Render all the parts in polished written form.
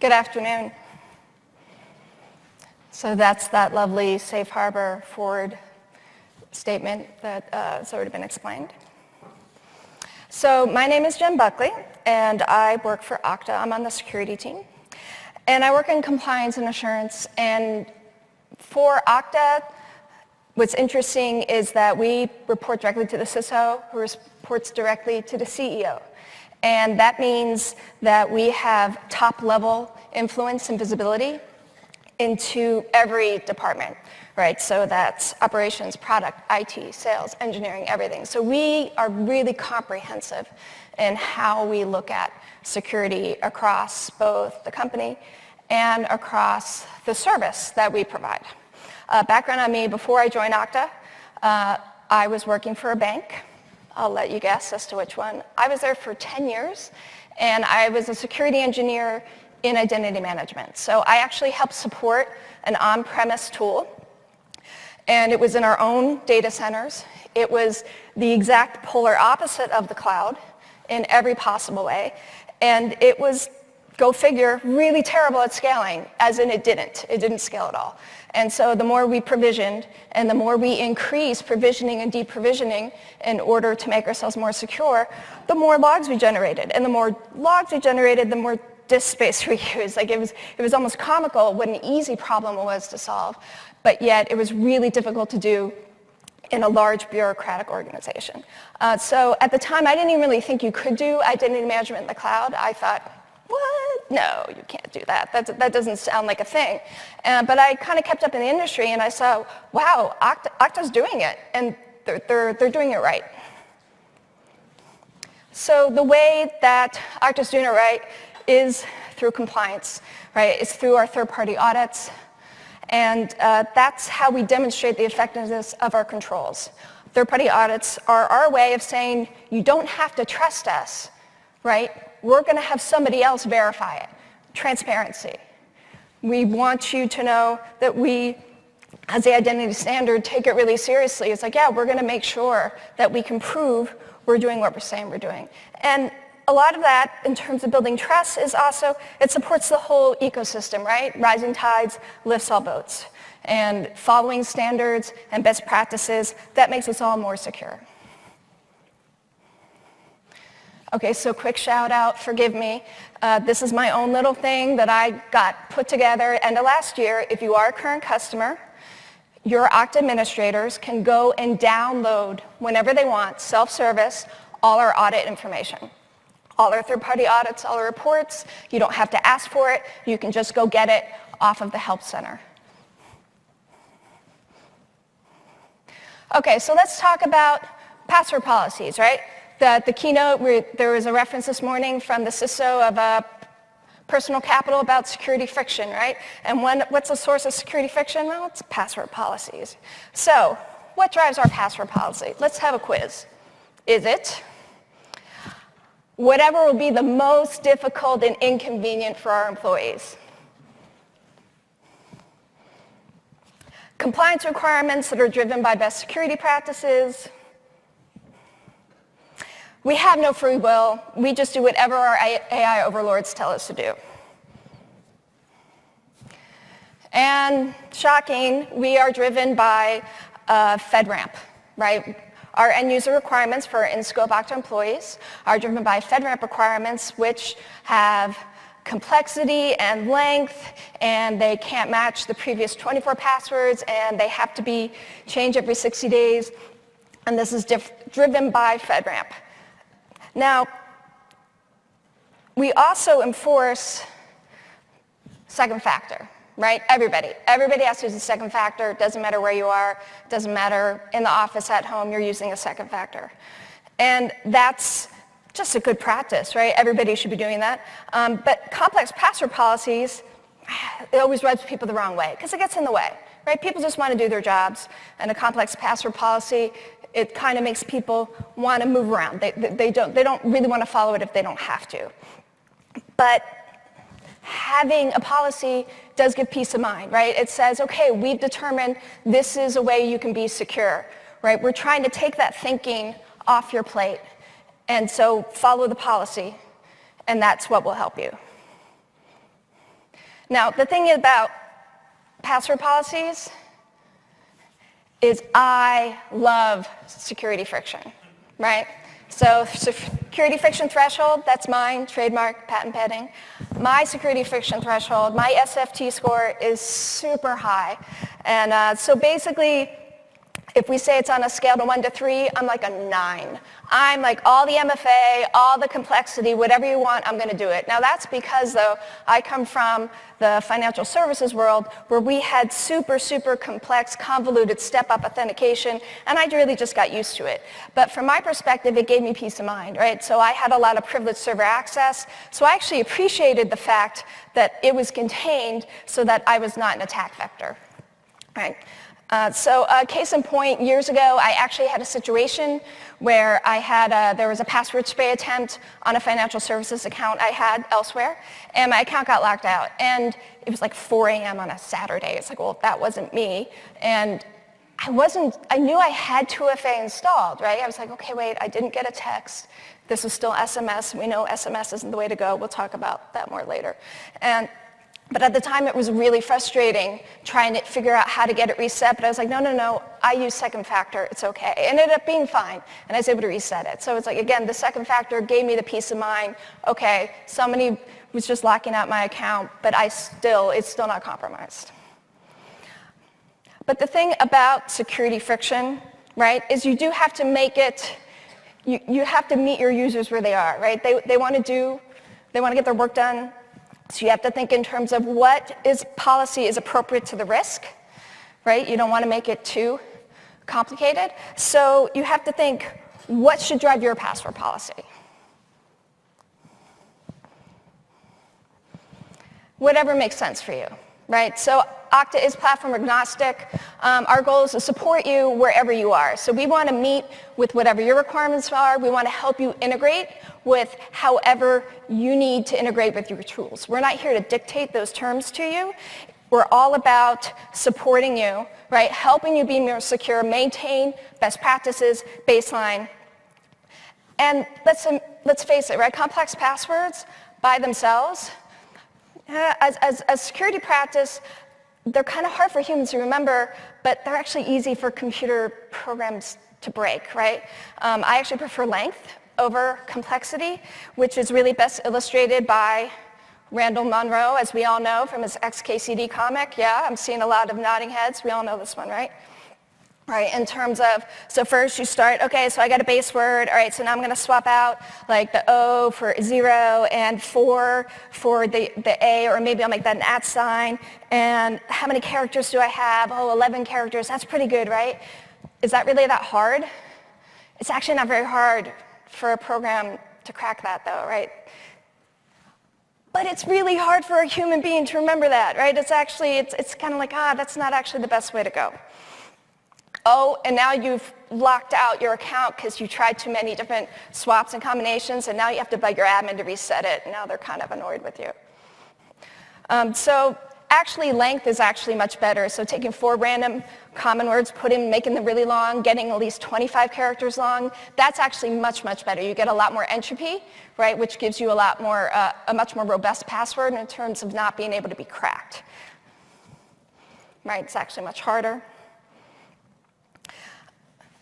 Good afternoon. So that's that lovely safe harbor forward statement that has already been explained. So my name is Gen Buckley, and I work for Okta. I'm on the security team. And I work in compliance and assurance. And for Okta, what's interesting is that we report directly to the CISO, who reports directly to the CEO. And that means that we have top-level influence and visibility into every department, right? So that's operations, product, IT, sales, engineering, everything. So we are really comprehensive in how we look at security across both the company and across the service that we provide. Background on me, before I joined Okta, I was working for a bank. I'll let you guess as to which one. I was there for 10 years, and I was a security engineer in identity management. So I actually helped support an on-premise tool, and it was in our own data centers. It was the exact polar opposite of the cloud in every possible way, and it was, go figure, really terrible at scaling, as in it didn't scale at all. And so the more we provisioned and the more we increased provisioning and deprovisioning in order to make ourselves more secure, the more logs we generated. And the more logs we generated, the more disk space we used. Like it was almost comical what an easy problem it was to solve, but yet it was really difficult to do in a large bureaucratic organization. So at the time, I didn't even really think you could do identity management in the cloud. I thought, what? No, you can't do that. That doesn't sound like a thing. But I kind of kept up in the industry, and I saw, wow, Okta's doing it, and they're doing it right. So the way that Okta's doing it right is through compliance, right? It's through our third-party audits, and that's how we demonstrate the effectiveness of our controls. Third-party audits are our way of saying, you don't have to trust us, right? We're going to have somebody else verify it. Transparency. We want you to know that we, as the identity standard, take it really seriously. It's like, yeah, we're going to make sure that we can prove we're doing what we're saying we're doing. And a lot of that, in terms of building trust, is also, it supports the whole ecosystem, right? Rising tides lifts all boats. And following standards and best practices, that makes us all more secure. Okay, so quick shout out, forgive me. This is my own little thing that I got put together end of last year. If you are a current customer, your Okta administrators can go and download, whenever they want, self-service, all our audit information. All our third-party audits, all our reports. You don't have to ask for it. You can just go get it off of the Help Center. Okay, so let's talk about password policies, right? The keynote, there was a reference this morning from the CISO of Personal Capital about security friction, right? And what's the source of security friction? Well, it's password policies. So what drives our password policy? Let's have a quiz. Is it whatever will be the most difficult and inconvenient for our employees? Compliance requirements that are driven by best security practices. We have no free will. We just do whatever our AI overlords tell us to do. And shocking, we are driven by FedRAMP, right? Our end user requirements for in-scope Okta employees are driven by FedRAMP requirements, which have complexity and length, and they can't match the previous 24 passwords, and they have to be changed every 60 days. And this is driven by FedRAMP. Now, we also enforce second factor, right? Everybody has to use a second factor. It doesn't matter where you are. It doesn't matter in the office, at home, you're using a second factor. And that's just a good practice, right? Everybody should be doing that. But complex password policies, it always rubs people the wrong way because it gets in the way, right? People just want to do their jobs, and a complex password policy, it kind of makes people want to move around. They don't really want to follow it if they don't have to. But having a policy does give peace of mind, right? It says, okay, we've determined this is a way you can be secure, right? We're trying to take that thinking off your plate. And so follow the policy, and that's what will help you. Now, the thing about password policies is I love security friction, right? So security friction threshold, that's mine, trademark, patent pending. My security friction threshold, my SFT score is super high. And so basically, if we say it's on a scale to 1 to 3, I'm like a 9. I'm like all the MFA, all the complexity, whatever you want, I'm going to do it. Now that's because, though, I come from the financial services world where we had super, super complex, convoluted step-up authentication, and I really just got used to it. But from my perspective, it gave me peace of mind, right? So I had a lot of privileged server access, so I actually appreciated the fact that it was contained so that I was not an attack vector, right? Case in point, years ago, I actually had a situation where there was a password spray attempt on a financial services account I had elsewhere, and my account got locked out. And it was like 4 a.m. on a Saturday. It's like, well, that wasn't me. And I knew I had 2FA installed, right? I was like, okay, wait, I didn't get a text. This was still SMS. We know SMS isn't the way to go. We'll talk about that more later. But at the time, it was really frustrating trying to figure out how to get it reset. But I was like, no, I use second factor. It's OK. It ended up being fine, and I was able to reset it. So it's like, again, the second factor gave me the peace of mind. OK, somebody was just locking out my account, but it's still not compromised. But the thing about security friction, right, is you do have to make it, you have to meet your users where they are, right? They want to get their work done. So you have to think in terms of what policy is appropriate to the risk, right? You don't want to make it too complicated. So you have to think, what should drive your password policy? Whatever makes sense for you, right? So Okta is platform agnostic. Our goal is to support you wherever you are. So we want to meet with whatever your requirements are. We want to help you integrate with however you need to integrate with your tools. We're not here to dictate those terms to you. We're all about supporting you, right? Helping you be more secure, maintain best practices, baseline. And let's face it, right? Complex passwords by themselves, as a security practice, they're kind of hard for humans to remember, but they're actually easy for computer programs to break, right? I actually prefer length over complexity, which is really best illustrated by Randall Munroe, as we all know from his XKCD comic. Yeah, I'm seeing a lot of nodding heads. We all know this one, right? Right, in terms of, so first you start, okay, so I got a base word. All right, so now I'm going to swap out like the O for 0 and 4 for the A, or maybe I'll make that an @ sign. And how many characters do I have? Oh, 11 characters. That's pretty good, right? Is that really that hard? It's actually not very hard for a program to crack that, though, right? But it's really hard for a human being to remember that, right? It's actually, it's kind of like, that's not actually the best way to go. Oh, and now you've locked out your account because you tried too many different swaps and combinations, and now you have to bug your admin to reset it, and now they're kind of annoyed with you. So actually, length is actually much better. So taking 4 random common words, making them really long, getting at least 25 characters long, that's actually much, much better. You get a lot more entropy, right, which gives you a much more robust password in terms of not being able to be cracked. Right, it's actually much harder.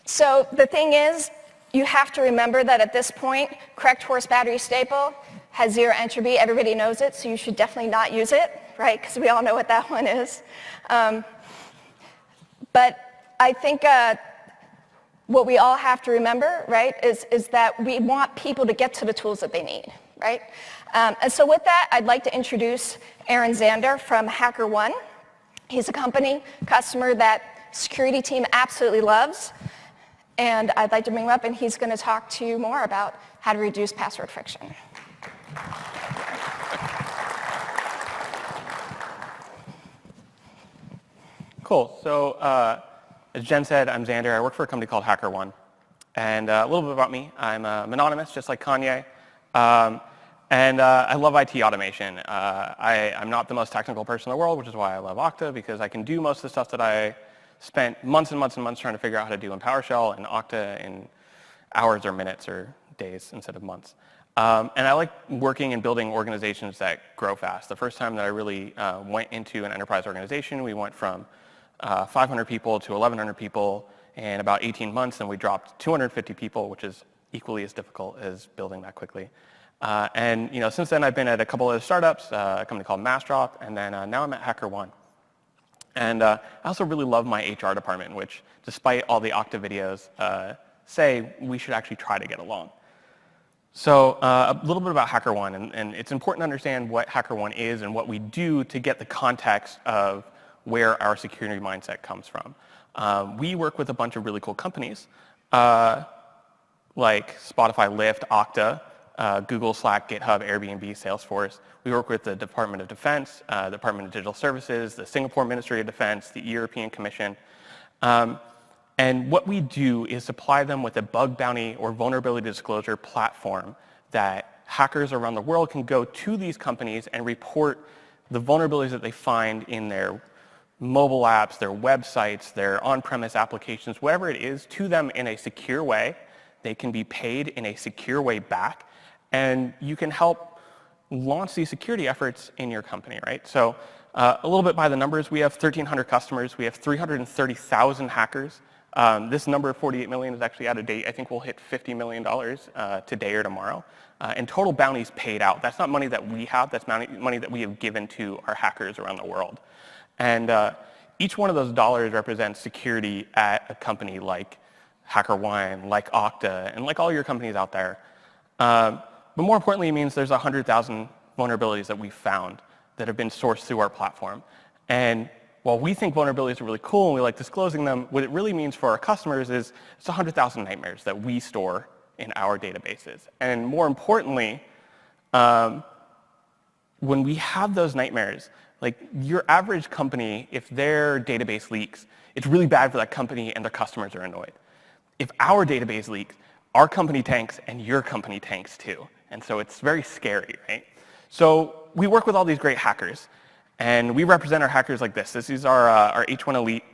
So the thing is, you have to remember that at this point, correct horse battery staple has 0 entropy. Everybody knows it, so you should definitely not use it, right? Because we all know what that one is. But I think what we all have to remember, right, is that we want people to get to the tools that they need, right? And so with that, I'd like to introduce Aaron Zander from HackerOne. He's a customer that security team absolutely loves. And I'd like to bring him up, and he's going to talk to you more about how to reduce password friction. Cool. So as Jen said, I'm Zander. I work for a company called HackerOne. And a little bit about me. I'm anonymous, just like Kanye. And I love IT automation. I'm not the most technical person in the world, which is why I love Okta, because I can do most of the stuff that I spent months and months and months trying to figure out how to do in PowerShell and Okta in hours or minutes or days instead of months. And I like working and building organizations that grow fast. The first time that I really went into an enterprise organization, we went from 500 people to 1,100 people in about 18 months, and we dropped 250 people, which is equally as difficult as building that quickly. And since then, I've been at a couple of startups, a company called Massdrop, and then now I'm at HackerOne. And I also really love my HR department, which, despite all the Okta videos, say we should actually try to get along. So a little bit about HackerOne, and it's important to understand what HackerOne is and what we do to get the context of where our security mindset comes from. We work with a bunch of really cool companies, like Spotify, Lyft, Okta, Google, Slack, GitHub, Airbnb, Salesforce. We work with the Department of Defense, Department of Digital Services, the Singapore Ministry of Defense, the European Commission. And what we do is supply them with a bug bounty or vulnerability disclosure platform that hackers around the world can go to these companies and report the vulnerabilities that they find in their mobile apps, their websites, their on-premise applications, whatever it is, to them in a secure way. They can be paid in a secure way back, and you can help launch these security efforts in your company, right? So a little bit by the numbers, we have 1,300 customers. We have 330,000 hackers. This number of 48 million is actually out of date. I think we'll hit $50 million today or tomorrow. And total bounties paid out. That's not money that we have. That's money that we have given to our hackers around the world. And each one of those dollars represents security at a company like HackerOne, like Okta, and like all your companies out there. But more importantly, it means there's 100,000 vulnerabilities that we've found that have been sourced through our platform. And while we think vulnerabilities are really cool and we like disclosing them, what it really means for our customers is it's 100,000 nightmares that we store in our databases. And more importantly, when we have those nightmares, like your average company, if their database leaks, it's really bad for that company and their customers are annoyed. If our database leaks, our company tanks and your company tanks too. And so it's very scary, right? So we work with all these great hackers. And we represent our hackers like this. This is our H1 Elite.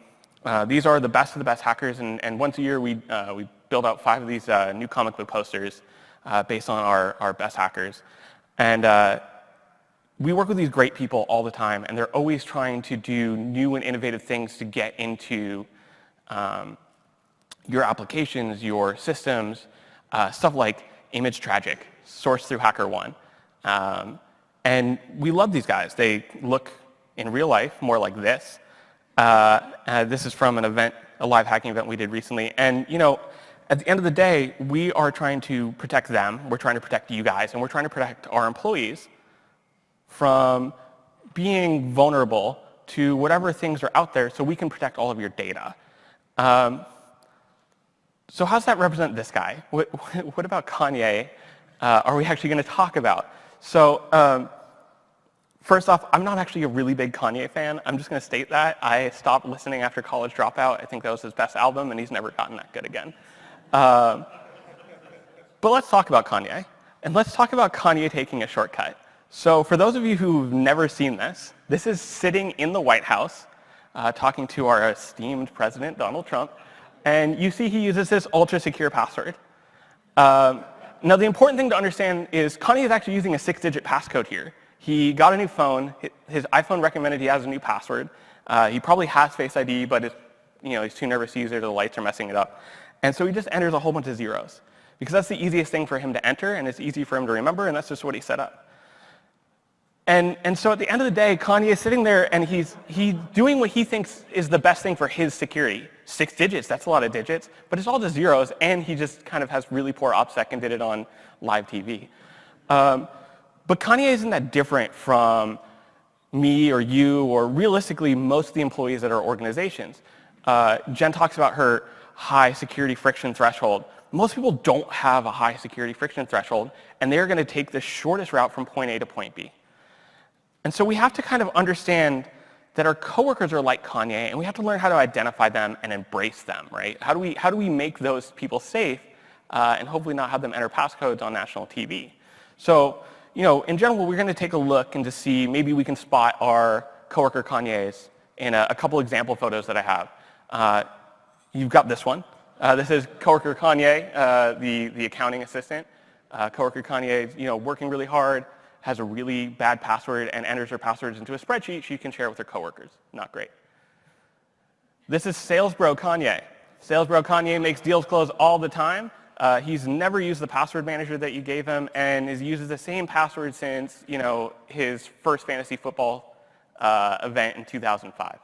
These are the best of the best hackers. And once a year, we build out 5 of these new comic book posters based on our best hackers. And we work with these great people all the time. And they're always trying to do new and innovative things to get into your applications, your systems, stuff like image tragic, sourced through HackerOne. And we love these guys. They look in real life more like this. This is from an event, a live hacking event we did recently. And at the end of the day, we are trying to protect them. We're trying to protect you guys, and we're trying to protect our employees from being vulnerable to whatever things are out there so we can protect all of your data. So how does that represent this guy? What about Kanye are we actually going to talk about? So first off, I'm not actually a really big Kanye fan. I'm just going to state that. I stopped listening after College Dropout. I think that was his best album, and he's never gotten that good again. But let's talk about Kanye. And let's talk about Kanye taking a shortcut. So for those of you who've never seen this, this is sitting in the White House talking to our esteemed president, Donald Trump. And you see he uses this ultra-secure password. Now, the important thing to understand is Kanye is actually using a 6-digit passcode here. He got a new phone. His iPhone recommended he has a new password. He probably has Face ID, but he's too nervous to use it, or the lights are messing it up. And so he just enters a whole bunch of zeros, because that's the easiest thing for him to enter, and it's easy for him to remember, and that's just what he set up. And so at the end of the day, Kanye is sitting there, and he's doing what he thinks is the best thing for his security. 6 digits, that's a lot of digits, but it's all just zeros, and he just kind of has really poor OPSEC and did it on live TV. But Kanye isn't that different from me or you or realistically most of the employees at our organizations. Jen talks about her high security friction threshold. Most people don't have a high security friction threshold, and they're going to take the shortest route from point A to point B. And so we have to kind of understand that our coworkers are like Kanye, and we have to learn how to identify them and embrace them, right? How do we make those people safe and hopefully not have them enter passcodes on national TV? So, in general, we're going to take a look and to see maybe we can spot our coworker Kanyes in a couple example photos that I have. You've got this one. This is coworker Kanye, the accounting assistant. Coworker Kanyes, working really hard, has a really bad password and enters her passwords into a spreadsheet she can share with her coworkers. Not great. This is Sales Bro Kanye. Sales Bro Kanye makes deals close all the time. He's never used the password manager that you gave him and uses the same password since, his first fantasy football event in 2005.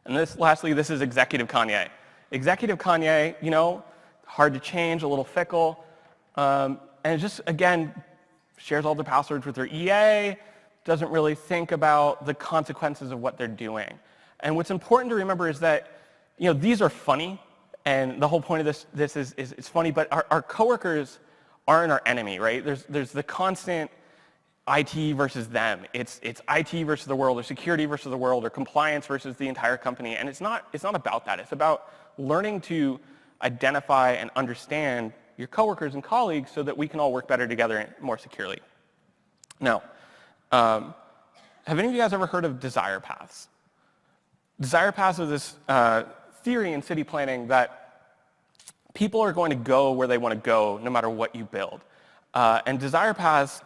And lastly, this is Executive Kanye. Executive Kanye, hard to change, a little fickle, and it just, again, shares all the passwords with their EA, doesn't really think about the consequences of what they're doing. And what's important to remember is that, these are funny, and the whole point of this is it's funny, but our coworkers aren't our enemy, right? There's the constant IT versus them. It's IT versus the world, or security versus the world, or compliance versus the entire company, and it's not about that. It's about learning to identify and understand your coworkers and colleagues so that we can all work better together and more securely. Now, have any of you guys ever heard of desire paths? Desire paths are this theory in city planning that people are going to go where they want to go no matter what you build. And desire paths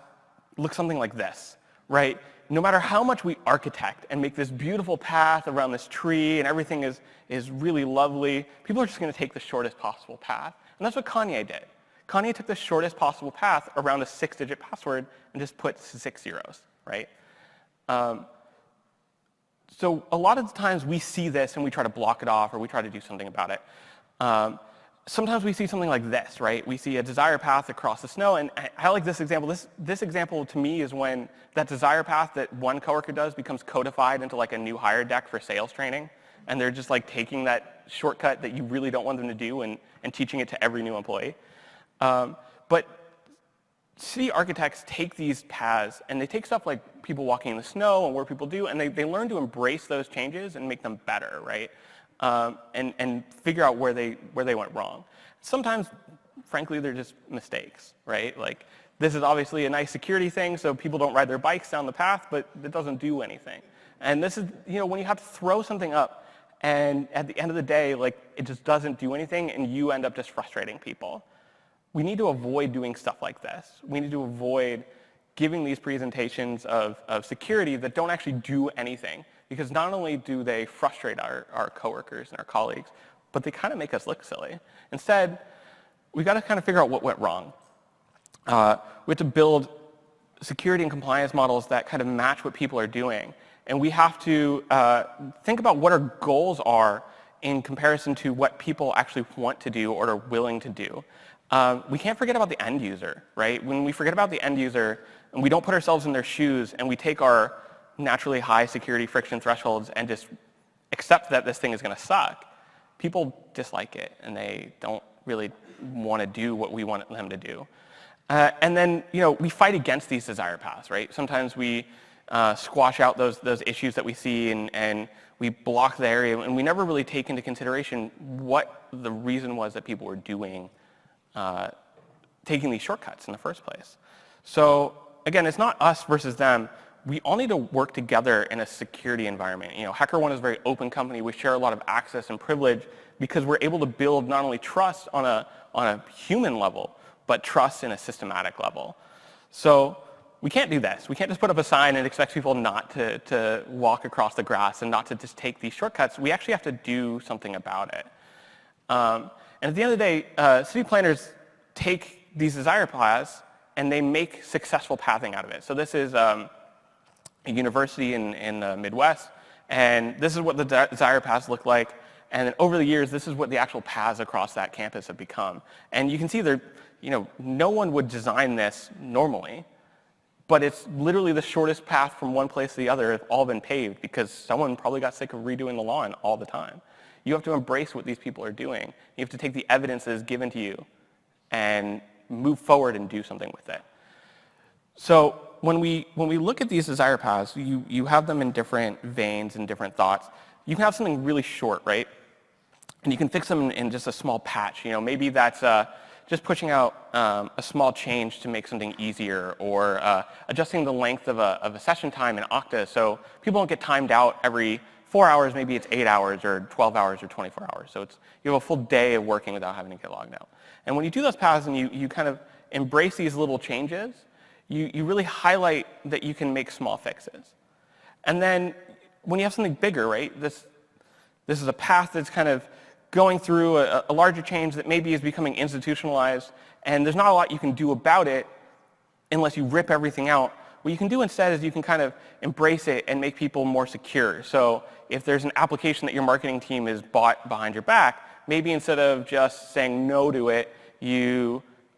look something like this, right? No matter how much we architect and make this beautiful path around this tree and everything is really lovely, people are just going to take the shortest possible path. And that's what Kanye did. Kanye took the shortest possible path around a 6-digit password and just put 6 zeros, right? So a lot of the times we see this and we try to block it off or we try to do something about it. Sometimes we see something like this, right? We see a desire path across the snow, and I like this example. This example to me is when that desire path that one coworker does becomes codified into like a new hire deck for sales training, and they're just like taking that shortcut that you really don't want them to do and teaching it to every new employee. But city architects take these paths, and they take stuff like people walking in the snow and where people do, and they learn to embrace those changes and make them better, right? And figure out where they went wrong. Sometimes, frankly, they're just mistakes, right? Like, this is obviously a nice security thing, so people don't ride their bikes down the path, but it doesn't do anything. And this is, when you have to throw something up, and at the end of the day, like, it just doesn't do anything, and you end up just frustrating people. We need to avoid doing stuff like this. We need to avoid giving these presentations of security that don't actually do anything. Because not only do they frustrate our coworkers and our colleagues, but they kind of make us look silly. Instead, we've got to kind of figure out what went wrong. We have to build security and compliance models that kind of match what people are doing. And we have to think about what our goals are in comparison to what people actually want to do or are willing to do. We can't forget about the end user, right? When we forget about the end user and we don't put ourselves in their shoes and we take our naturally high security friction thresholds and just accept that this thing is going to suck, people dislike it and they don't really want to do what we want them to do. And then, we fight against these desire paths, right? Sometimes we squash out those issues that we see and we block the area, and we never really take into consideration what the reason was that people were doing, taking these shortcuts in the first place. So again, it's not us versus them. We all need to work together in a security environment. HackerOne is a very open company. We share a lot of access and privilege because we're able to build not only trust on a human level, but trust in a systematic level. So we can't do this. We can't just put up a sign and expect people not to walk across the grass and not to just take these shortcuts. We actually have to do something about it. And at the end of the day, city planners take these desire paths and they make successful pathing out of it. So this is a university in the Midwest, and this is what the desire paths look like. And then over the years, this is what the actual paths across that campus have become. And you can see there, no one would design this normally, but it's literally the shortest path from one place to the other have all been paved because someone probably got sick of redoing the lawn all the time. You have to embrace what these people are doing. You have to take the evidence that is given to you and move forward and do something with it. So when we look at these desire paths, you have them in different veins and different thoughts. You can have something really short, right? And you can fix them in just a small patch. Maybe that's just pushing out a small change to make something easier, or adjusting the length of a session time in Okta so people don't get timed out every 4 hours. Maybe it's 8 hours or 12 hours or 24 hours. So you have a full day of working without having to get logged out. And when you do those paths and you kind of embrace these little changes, you really highlight that you can make small fixes. And then when you have something bigger, right, this is a path that's kind of going through a larger change that maybe is becoming institutionalized, and there's not a lot you can do about it unless you rip everything out. What you can do instead is you can kind of embrace it and make people more secure. So if there's an application that your marketing team has bought behind your back, maybe instead of just saying no to it,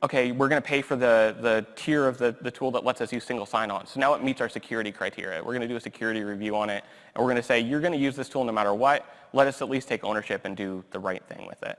okay, we're going to pay for the tier of the tool that lets us use single sign-on. So now it meets our security criteria. We're going to do a security review on it, and we're going to say, you're going to use this tool no matter what. Let us at least take ownership and do the right thing with it.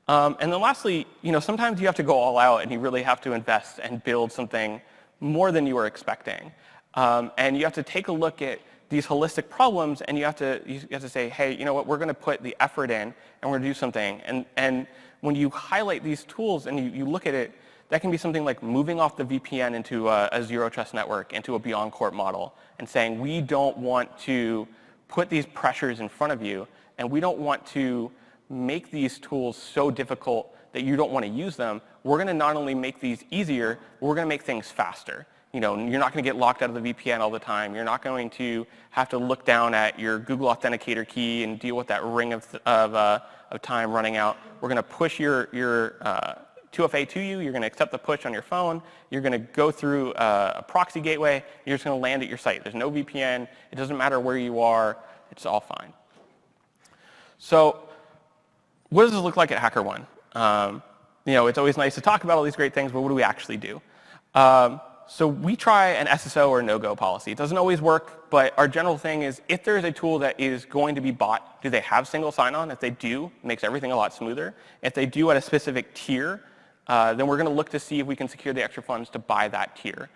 And then lastly, sometimes you have to go all out, and you really have to invest and build something more than you were expecting. And you have to take a look at these holistic problems, and you have to say, hey, you know what, we're going to put the effort in, and we're going to do something. And when you highlight these tools and you look at it, that can be something like moving off the VPN into a zero trust network, into a beyond court model, and saying we don't want to put these pressures in front of you, and we don't want to make these tools so difficult that you don't want to use them. We're going to not only make these easier, we're going to make things faster. You're not going to get locked out of the VPN all the time. You're not going to have to look down at your Google Authenticator key and deal with that ring of time running out. We're going to push your 2FA to you. You're going to accept the push on your phone. You're going to go through a proxy gateway. You're just going to land at your site. There's no VPN. It doesn't matter where you are. It's all fine. So what does this look like at HackerOne? It's always nice to talk about all these great things, but what do we actually do? So we try an SSO or no-go policy. It doesn't always work, but our general thing is if there's a tool that is going to be bought, do they have single sign-on? If they do, it makes everything a lot smoother. If they do at a specific tier, then we're going to look to see if we can secure the extra funds to buy that tier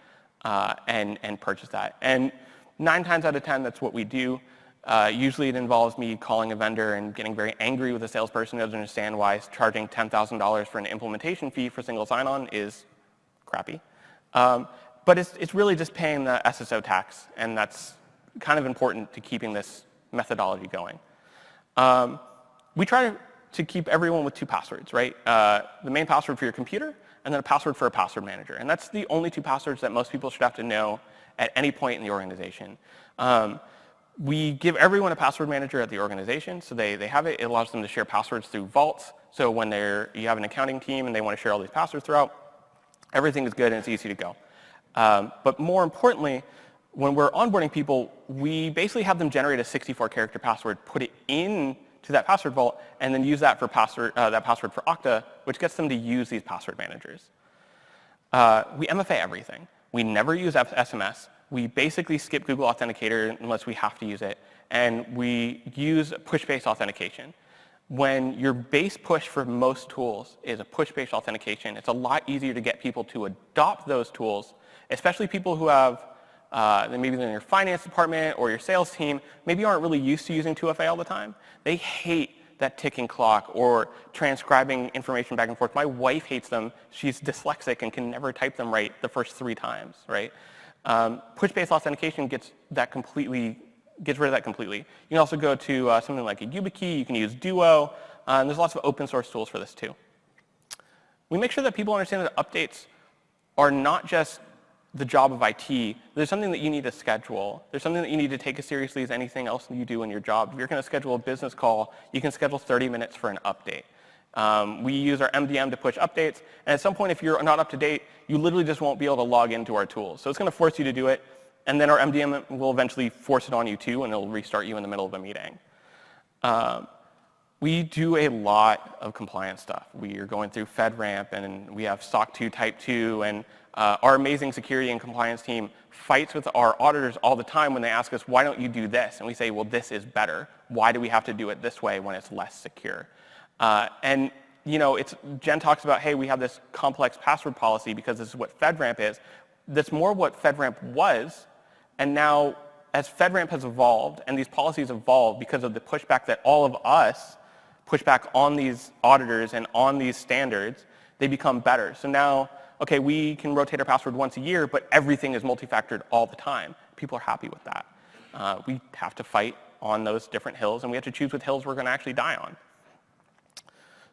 and purchase that. And 9 times out of 10, that's what we do. Usually it involves me calling a vendor and getting very angry with a salesperson who doesn't understand why charging $10,000 for an implementation fee for single sign-on is crappy. But it's really just paying the SSO tax, and that's kind of important to keeping this methodology going. We try to keep everyone with 2 passwords, right? The main password for your computer, and then a password for a password manager. And that's the only 2 passwords that most people should have to know at any point in the organization. We give everyone a password manager at the organization, so they have it. It allows them to share passwords through vaults. So when you have an accounting team and they want to share all these passwords throughout, everything is good and it's easy to go. But more importantly, when we're onboarding people, we basically have them generate a 64-character password, put it into that password vault, and then use that that password for Okta, which gets them to use these password managers. We MFA everything. We never use SMS. We basically skip Google Authenticator unless we have to use it, and we use push-based authentication. When your base push for most tools is a push-based authentication, it's a lot easier to get people to adopt those tools, especially people who have, maybe in your finance department or your sales team, maybe aren't really used to using 2FA all the time. They hate that ticking clock or transcribing information back and forth. My wife hates them. She's dyslexic and can never type them right the first 3 times, right? Push-based authentication gets rid of that completely. You can also go to something like a YubiKey. You can use Duo. And there's lots of open source tools for this too. We make sure that people understand that updates are not just the job of IT. There's something that you need to schedule. There's something that you need to take as seriously as anything else that you do in your job. If you're going to schedule a business call, you can schedule 30 minutes for an update. We use our MDM to push updates. And at some point, if you're not up to date, you literally just won't be able to log into our tools. So it's going to force you to do it. And then our MDM will eventually force it on you too, and it'll restart you in the middle of a meeting. We do a lot of compliance stuff. We are going through FedRAMP, and we have SOC 2 Type 2, and our amazing security and compliance team fights with our auditors all the time when they ask us, why don't you do this? And we say, well, this is better. Why do we have to do it this way when it's less secure? And Jen talks about, hey, we have this complex password policy because this is what FedRAMP is. That's more what FedRAMP was. And now, as FedRAMP has evolved and these policies evolve because of the pushback that all of us push back on these auditors and on these standards, they become better. So now, okay, we can rotate our password once a year, but everything is multi-factored all the time. People are happy with that. We have to fight on those different hills, and we have to choose what hills we're going to actually die on.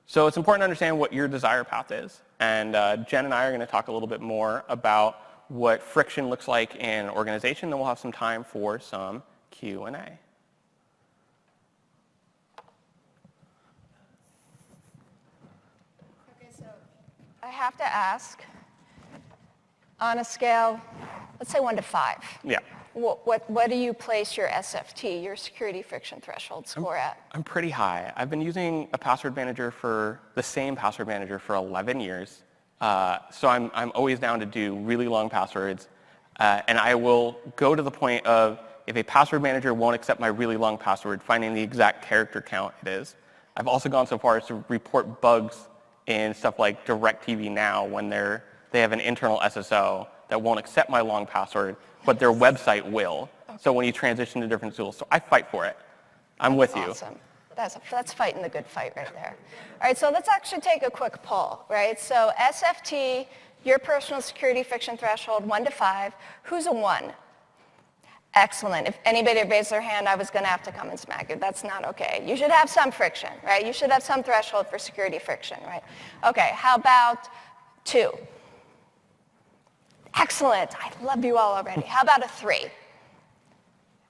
So it's important to understand what your desire path is And Jen and I are going to talk a little bit more about what friction looks like in an organization. Then we'll have some time for some Q&A. Okay, so I have to ask, on a scale, let's say 1 to 5. Yeah. What do you place your SFT, your security friction threshold score at? I'm pretty high. I've been using the same password manager for 11 years. So I'm always down to do really long passwords. And I will go to the point of, if a password manager won't accept my really long password, finding the exact character count it is. I've also gone so far as to report bugs in stuff like DirecTV Now when they have an internal SSO that won't accept my long password, but their website will. Okay. So when you transition to different tools, so I fight for it. I'm with you. Awesome. That's fighting the good fight right there. All right, so let's actually take a quick poll, right? So SFT, your personal security friction threshold, 1 to 5. Who's a 1? Excellent. If anybody raised their hand, I was going to have to come and smack you. That's not okay. You should have some friction, right? You should have some threshold for security friction, right? Okay, how about 2? Excellent. I love you all already. How about a 3?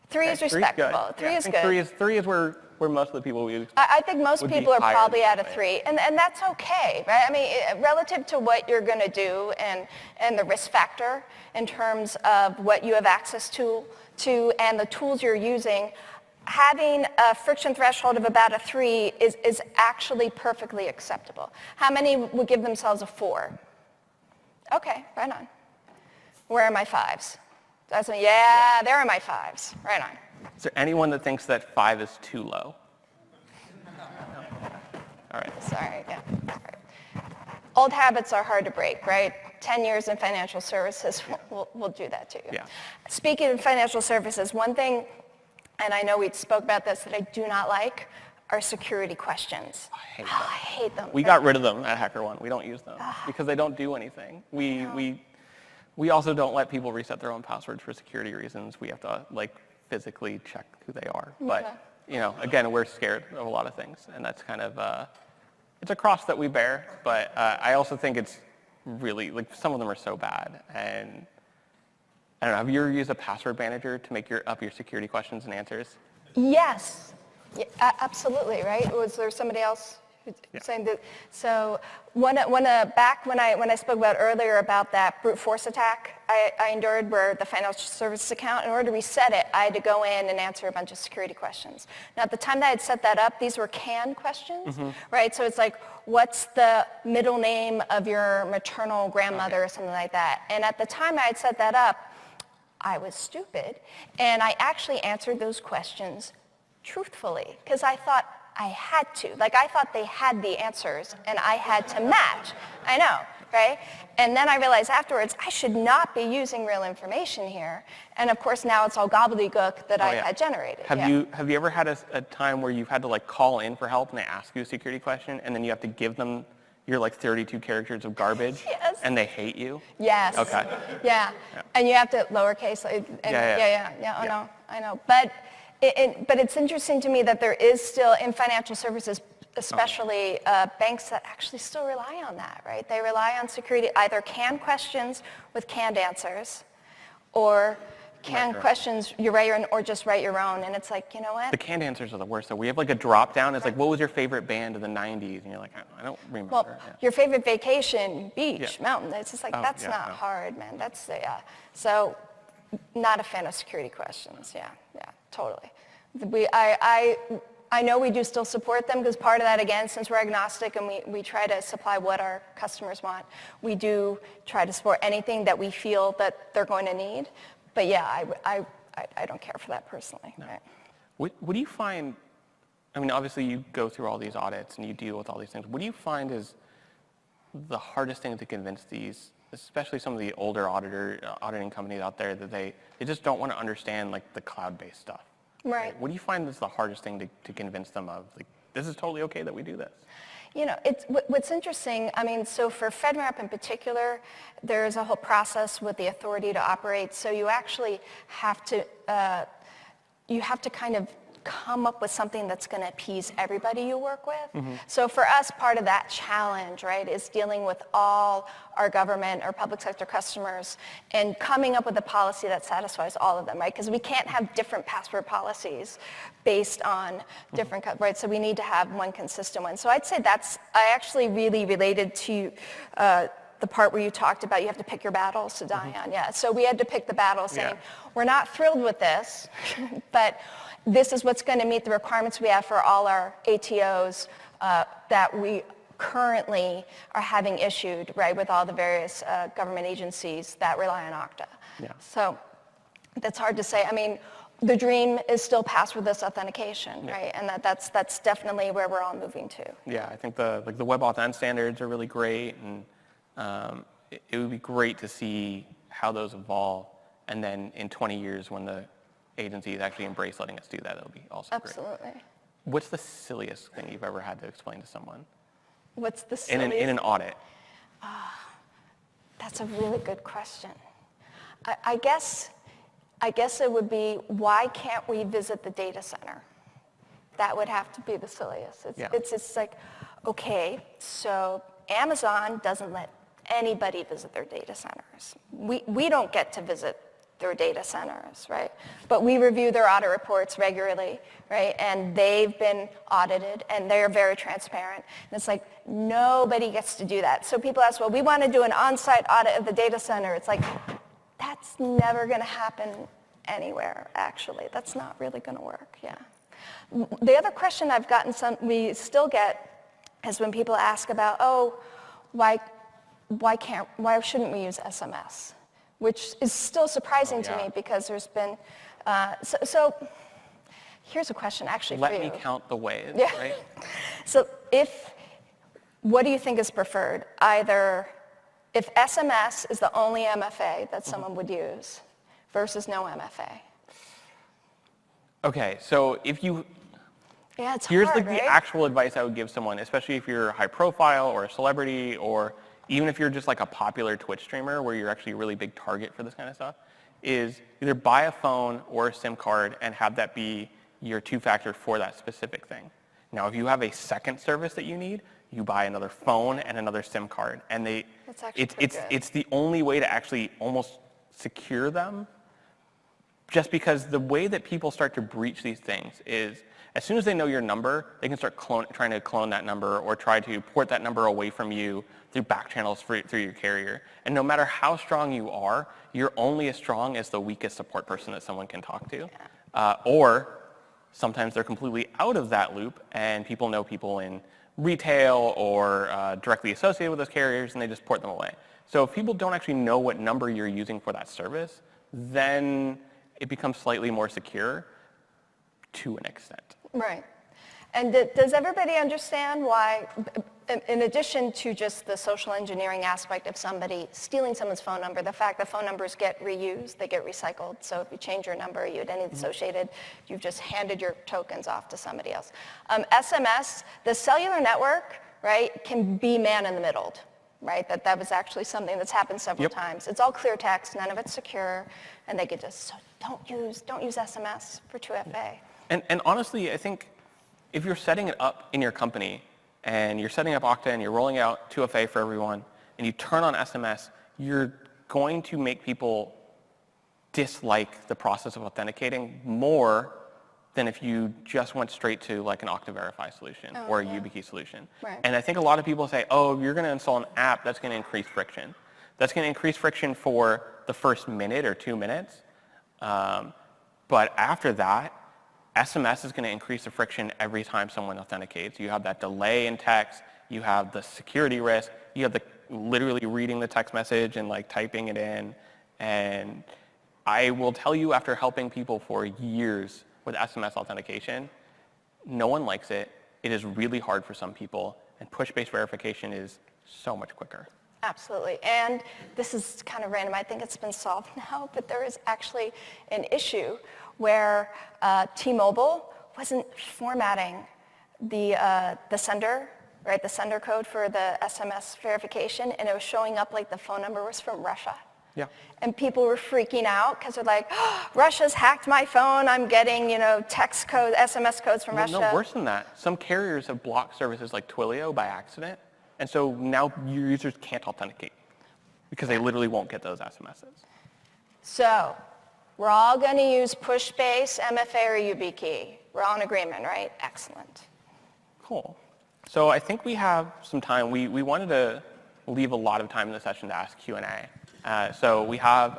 3 is respectable. 3 is good. 3 is where most of the people we I think most people are probably at a 3, and that's okay, right? I mean, relative to what you're going to do and the risk factor in terms of what you have access to and the tools you're using, having a friction threshold of about a 3 is actually perfectly acceptable. How many would give themselves a 4? Okay, right on. Where are my 5s? Yeah, there are my 5s. Right on. Is there anyone that thinks that 5 is too low? All right. Sorry, yeah. All right. Old habits are hard to break, right? 10 years in financial services will do that to you. Yeah. Speaking of financial services, one thing, and I know we spoke about this, that I do not like are security questions. I hate them. We got rid of them at HackerOne. We don't use them because they don't do anything. We also don't let people reset their own passwords for security reasons. We have to physically check who they are. But again, we're scared of a lot of things, and that's kind of it's a cross that we bear. But I also think it's really some of them are so bad. And I don't know. Have you ever used a password manager to make your security questions and answers? Yes. Yeah, absolutely, right? Was there somebody else saying that? So back when I spoke about earlier about that brute force attack I endured where the financial services account, in order to reset it, I had to go in and answer a bunch of security questions. Now, at the time that I had set that up, these were canned questions, right? So it's like, what's the middle name of your maternal grandmother or something like that? And at the time I had set that up, I was stupid, and I actually answered those questions truthfully, because I thought I had to. I thought they had the answers, and I had to match. I know, right? And then I realized afterwards, I should not be using real information here. And of course, now it's all gobbledygook that I had generated. Have you ever had a time where you've had to call in for help and they ask you a security question, and then you have to give them your 32 characters of garbage, and they hate you? Yes. Okay. Yeah. And you have to lowercase. No, I know. But it's interesting to me that there is still, in financial services, especially banks that actually still rely on that, right? They rely on security, either canned questions with canned answers, or canned questions you write your own, or just write your own. And it's like, you know what? The canned answers are the worst. So we have a drop down. It's what was your favorite band of the 90s? And you're like, I don't remember. Well, your favorite vacation, beach, mountain. It's just that's not hard, man. That's so not a fan of security questions. Yeah, totally. I know we do still support them, because part of that, again, since we're agnostic and we try to supply what our customers want, we do try to support anything that we feel that they're going to need. But yeah, I don't care for that personally. No. Right? What do you find, obviously you go through all these audits and you deal with all these things. What do you find is the hardest thing to convince these, especially some of the older auditing companies out there, that they just don't want to understand the cloud-based stuff? Right. What do you find is the hardest thing to convince them of? This is totally okay that we do this. What's interesting, so for FedRAMP in particular, there's a whole process with the authority to operate. So you actually have to kind of come up with something that's going to appease everybody you work with. So for us, part of that challenge, right, is dealing with all our government or public sector customers and coming up with a policy that satisfies all of them, right? Because we can't have different password policies based on different, right? So we need to have one consistent one. So I'd say I actually really related to the part where you talked about you have to pick your battles to die on. Yeah, so we had to pick the battle saying, we're not thrilled with this, but this is what's going to meet the requirements we have for all our ATOs that we currently are having issued, right, with all the various government agencies that rely on Okta. Yeah. So that's hard to say. I mean, the dream is still passwordless authentication, right? And that's definitely where we're all moving to. Yeah, I think the web authn standards are really great, and it would be great to see how those evolve, and then in 20 years when the agencies actually embrace letting us do that, it'll be also great. Absolutely. What's the silliest thing you've ever had to explain to someone? What's the silliest? In an audit. That's a really good question. I guess it would be, why can't we visit the data center? That would have to be the silliest. It's like, okay, so Amazon doesn't let anybody visit their data centers. We don't get to visit their data centers, right? But we review their audit reports regularly, right? And they've been audited, and they're very transparent. And it's like, nobody gets to do that. So people ask, well, we want to do an on-site audit of the data center. It's like, that's never going to happen anywhere, actually. That's not really going to work, yeah. The other question I've gotten we still get is when people ask about, oh, why shouldn't we use SMS? Which is still surprising to me because there's been, so here's a question actually for you. Let me count the ways, right? So what do you think is preferred? Either if SMS is the only MFA that someone would use versus no MFA. Okay, so here's hard, the actual advice I would give someone, especially if you're high profile or a celebrity, or even if you're just like a popular Twitch streamer where you're actually a really big target for this kind of stuff, is either buy a phone or a SIM card and have that be your two-factor for that specific thing. Now, if you have a second service that you need, you buy another phone and another SIM card, and it's the only way to actually almost secure them. Just because the way that people start to breach these things is, as soon as they know your number, they can start trying to clone that number or try to port that number away from you through back channels through your carrier. And no matter how strong you are, you're only as strong as the weakest support person that someone can talk to. Or sometimes they're completely out of that loop, and people know people in retail or directly associated with those carriers, and they just port them away. So if people don't actually know what number you're using for that service, then it becomes slightly more secure to an extent. Right. And does everybody understand why, in addition to just the social engineering aspect of somebody stealing someone's phone number, the fact that phone numbers get reused, they get recycled. So if you change your number, you had any associated, you've just handed your tokens off to somebody else. SMS, the cellular network, right, can be man-in-the-middled, right? That was actually something that's happened several times. It's all clear text, none of it's secure, and they could just, so don't use SMS for 2FA. And honestly, I think if you're setting it up in your company and you're setting up Okta and you're rolling out 2FA for everyone and you turn on SMS, you're going to make people dislike the process of authenticating more than if you just went straight to like an Okta Verify solution or a YubiKey solution. Right. And I think a lot of people say, oh, you're going to install an app, that's going to increase friction. That's going to increase friction for the first minute or 2 minutes. But after that, SMS is going to increase the friction every time someone authenticates. You have that delay in text. You have the security risk. You have the literally reading the text message and like typing it in. And I will tell you, after helping people for years with SMS authentication, no one likes it. It is really hard for some people. And push-based verification is so much quicker. Absolutely. And this is kind of random. I think it's been solved now, but there is actually an issue where T-Mobile wasn't formatting the sender, right, the sender code for the SMS verification, and it was showing up like the phone number was from Russia. Yeah. And people were freaking out because they're like, oh, Russia's hacked my phone. I'm getting, text code, SMS codes from Russia. No, worse than that. Some carriers have blocked services like Twilio by accident, and so now your users can't authenticate because they literally won't get those SMSs. So we're all going to use push-based, MFA, or YubiKey. We're all in agreement, right? Excellent. Cool. So I think we have some time. We wanted to leave a lot of time in the session to ask Q&A. So we have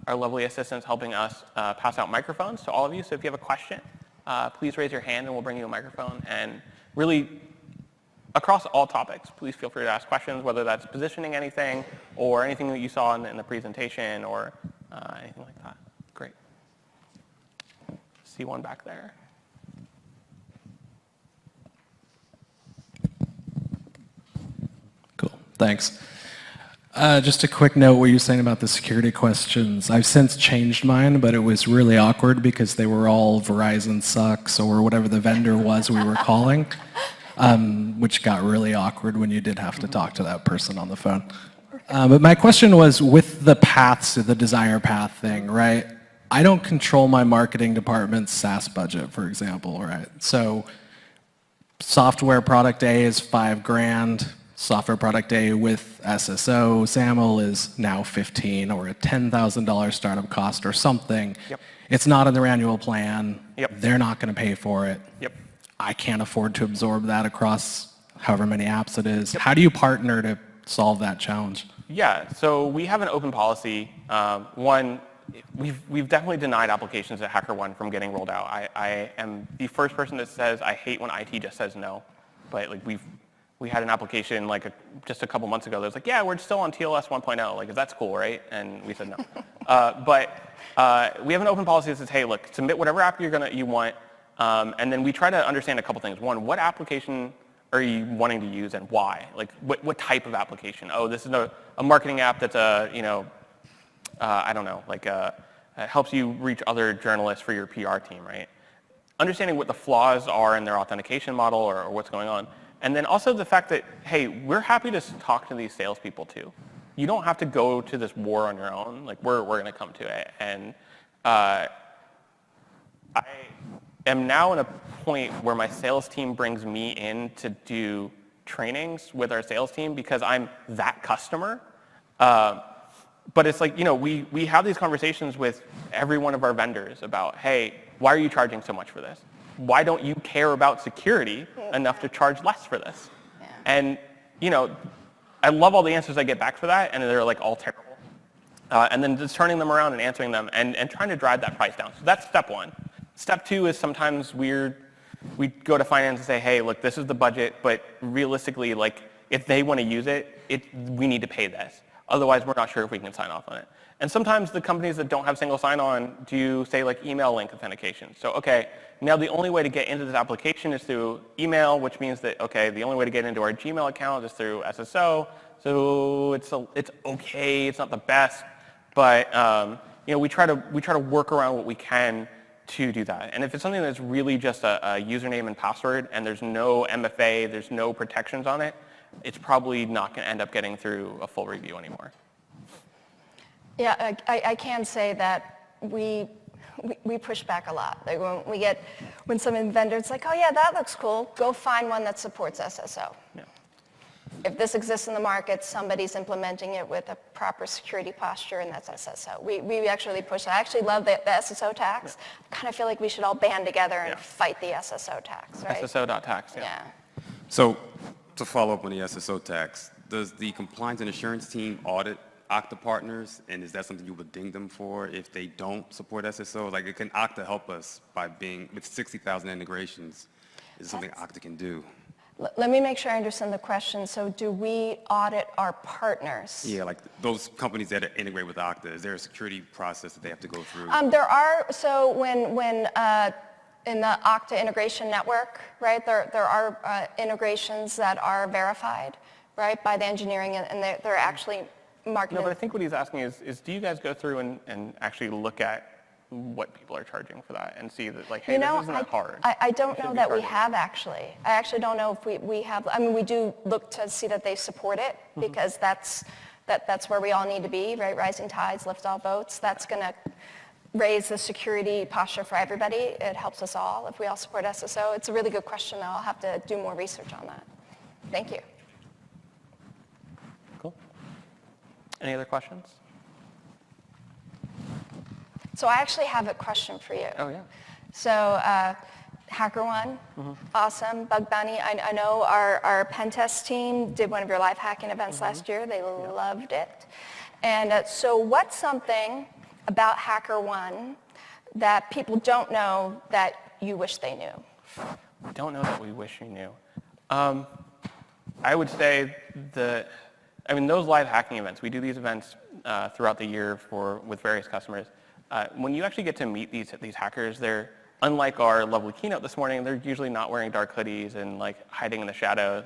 our lovely assistants helping us pass out microphones to all of you. So if you have a question, please raise your hand and we'll bring you a microphone. And really, across all topics, please feel free to ask questions, whether that's positioning anything or anything that you saw in the presentation or anything like that. Great. See one back there. Cool, thanks. Just a quick note, what you were saying about the security questions. I've since changed mine, but it was really awkward because they were all Verizon sucks or whatever the vendor was we were calling, which got really awkward when you did have to talk to that person on the phone. But my question was with the paths, the desire path thing, right? I don't control my marketing department's SaaS budget, for example, right? So software product A is $5,000. Software product A with SSO, SAML is now 15 or a $10,000 startup cost or something. Yep. It's not in their annual plan. Yep. They're not going to pay for it. Yep. I can't afford to absorb that across however many apps it is. Yep. How do you partner to solve that challenge? Yeah, so we have an open policy. One, we've definitely denied applications at HackerOne from getting rolled out. I am the first person that says I hate when IT just says no, but like we had an application just a couple months ago that was like, yeah, we're still on TLS 1.0. Like, that's cool, right? And we said no. But we have an open policy that says, hey, look, submit whatever app you want, and then we try to understand a couple things. One, what application are you wanting to use and why? Like, what type of application? Oh, this is a marketing app that's I don't know, helps you reach other journalists for your PR team, right? Understanding what the flaws are in their authentication model or what's going on. And then also the fact that, hey, we're happy to talk to these salespeople too. You don't have to go to this war on your own. Like, we're going to come to it. And I am now in a point where my sales team brings me in to do trainings with our sales team because I'm that customer. But it's like, we have these conversations with every one of our vendors about, hey, why are you charging so much for this? Why don't you care about security enough to charge less for this? Yeah. And, I love all the answers I get back for that, and they're all terrible. And then just turning them around and answering them and trying to drive that price down. So that's step one. Step two is sometimes we go to finance and say, hey, look, this is the budget, but realistically, if they want to use it, we need to pay this. Otherwise, we're not sure if we can sign off on it. And sometimes the companies that don't have single sign-on do, say, email link authentication. So, okay, now the only way to get into this application is through email, which means that, okay, the only way to get into our Gmail account is through SSO. So it's okay, it's not the best, but we try to work around what we can to do that. And if it's something that's really just a username and password and there's no MFA, there's no protections on it, it's probably not going to end up getting through a full review anymore. Yeah, I can say that we push back a lot. When some vendors oh yeah, that looks cool, go find one that supports SSO. Yeah. If this exists in the market, somebody's implementing it with a proper security posture, and that's SSO. We actually push that. I actually love the SSO tax. Yeah. I kind of feel like we should all band together and fight the SSO tax, right? SSO.tax, yeah. So to follow up on the SSO tax, does the compliance and assurance team audit Okta partners, and is that something you would ding them for if they don't support SSO? Can Okta help us by with 60,000 integrations? Is it something Okta can do? Let me make sure I understand the question. So do we audit our partners? Yeah, those companies that integrate with Okta, is there a security process that they have to go through? There are, so when in the Okta integration network, right, there are integrations that are verified, right, by the engineering, and they're actually marketed. No, but I think what he's asking is do you guys go through and actually look at what people are charging for that and see that, hey, this isn't that hard? I don't know that we have, actually. I actually don't know if we have. I mean, we do look to see that they support it because that's That's where we all need to be, right? Rising tides lift all boats. That's going to raise the security posture for everybody. It helps us all if we all support SSO. It's a really good question, though. I'll have to do more research on that. Thank you. Cool. Any other questions? So I actually have a question for you. Oh, yeah. So HackerOne, awesome. Bug Bounty, I know our pen test team did one of your live hacking events last year. They loved it. And so what's something about HackerOne that people don't know that you wish they knew? We don't know that we wish we knew. I would say those live hacking events, we do these events throughout the year with various customers. When you actually get to meet these hackers, they're, unlike our lovely keynote this morning, they're usually not wearing dark hoodies and like hiding in the shadows.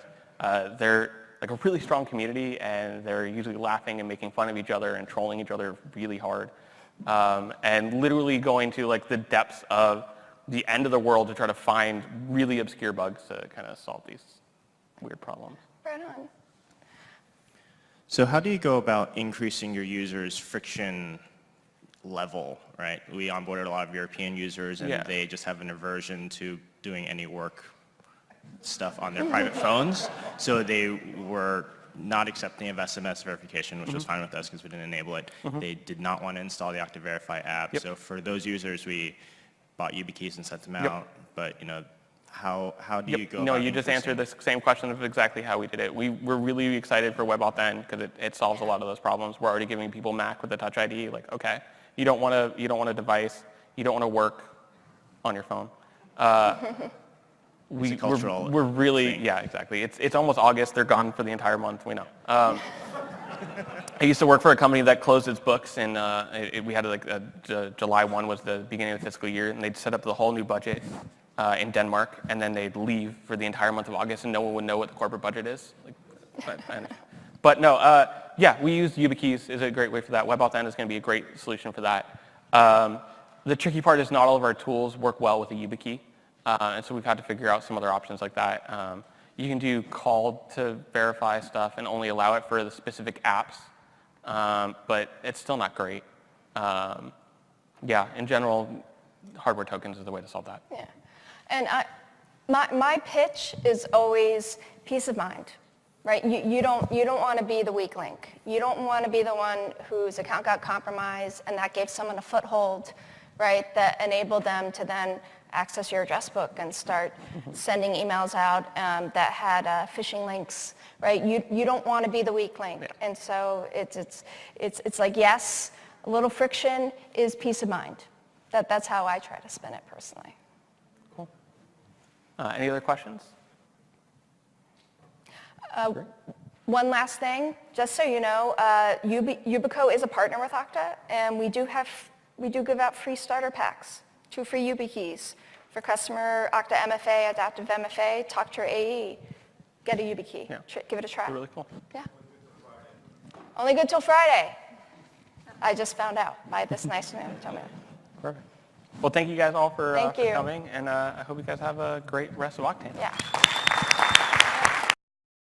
They're like a really strong community, and they're usually laughing and making fun of each other and trolling each other really hard. And literally going to like the depths of the end of the world to try to find really obscure bugs to kind of solve these weird problems. Right on. So how do you go about increasing your users' friction level, right? We onboarded a lot of European users, and they just have an aversion to doing any work stuff on their private phones. So they were not accepting of SMS verification, which was fine with us because we didn't enable it. They did not want to install the Okta Verify app. So for those users, we bought YubiKeys and sent them out. But how do you go No, about you just increasing- answered the same question of exactly how we did it. We're really excited for WebAuthn because it solves a lot of those problems. We're already giving people Mac with the Touch ID. Like, okay, you don't want a device, you don't want to work on your phone. It's a cultural we're really, thing. yeah, exactly. It's almost August. They're gone for the entire month. We know. I used to work for a company that closed its books, and we had July 1 was the beginning of the fiscal year, and they'd set up the whole new budget in Denmark, and then they'd leave for the entire month of August, and no one would know what the corporate budget is. But no, we use YubiKeys is a great way for that. WebAuthn is going to be a great solution for that. The tricky part is not all of our tools work well with a YubiKey, and so we've had to figure out some other options like that. You can do call to verify stuff and only allow it for the specific apps, but it's still not great. In general, hardware tokens is the way to solve that. Yeah. And my pitch is always peace of mind, right? You don't want to be the weak link. You don't want to be the one whose account got compromised and that gave someone a foothold, right, that enabled them to then access your address book and start sending emails out that had phishing links, right? You don't want to be the weak link. Yeah. And so it's like, yes, a little friction is peace of mind. That's how I try to spin it personally. Cool. Any other questions? One last thing, just so you know, Yubico is a partner with Okta, and we do give out free starter packs, 2 free YubiKeys. For customer Okta MFA, Adaptive MFA, talk to your AE, get a YubiKey, give it a try. They're really cool. Yeah. Only good till Friday. I just found out by this nice man told me. Perfect. Well, thank you guys all for Thank you. coming, and I hope you guys have a great rest of Oktane. Yeah.